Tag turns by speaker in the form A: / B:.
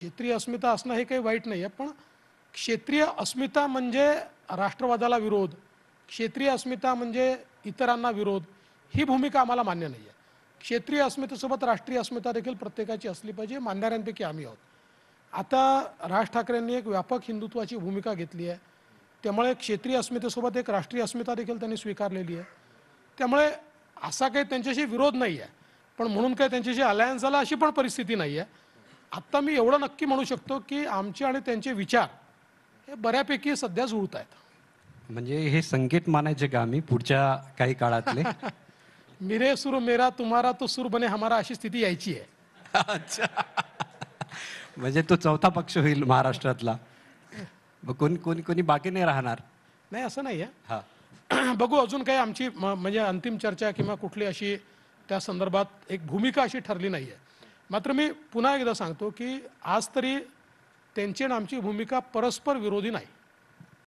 A: क्षेत्रीय अस्मिता असणं हे काही वाईट नाही आहे, पण क्षेत्रीय अस्मिता म्हणजे राष्ट्रवादाला विरोध, क्षेत्रीय अस्मिता म्हणजे इतरांना विरोध, ही भूमिका आम्हाला मान्य नाही आहे. क्षेत्रीय अस्मितेसोबत राष्ट्रीय अस्मिता देखील प्रत्येकाची असली पाहिजे, मानणाऱ्यांपैकी आम्ही आहोत. आता राज ठाकरेंनी एक व्यापक हिंदुत्वाची भूमिका घेतली आहे, त्यामुळे क्षेत्रीय अस्मितेसोबत एक राष्ट्रीय अस्मिता देखील त्यांनी स्वीकारलेली आहे. त्यामुळे असा काही त्यांच्याशी विरोध नाही आहे, पण म्हणून काही त्यांच्याशी अलायन्स झाला अशी पण परिस्थिती नाही आहे. आत्ता मी एवढं नक्की म्हणू शकतो की आमचे आणि त्यांचे विचार हे बऱ्यापैकी सध्या जुळत आहेत.
B: म्हणजे हे संकेत मानायचे का आम्ही पुढच्या काही काळातले?
A: मेरे सुर मेरा तुम्हारा तो सुर बने हमारा अशी स्थिती यायची आहे.
B: अच्छा. म्हणजे तो चौथा पक्ष होईल महाराष्ट्रातला. मग कोणी कोणी कोणी बाकी नाही राहणार.
A: नाही असं नाही आहे.
B: हा.
A: बघू अजून काही आमची म्हणजे अंतिम चर्चा किंवा कुठली अशी त्या संदर्भात एक भूमिका अशी ठरली नाही आहे. मात्र मी पुन्हा एकदा सांगतो की आज तरी त्यांची आणि आमची भूमिका परस्पर विरोधी नाही.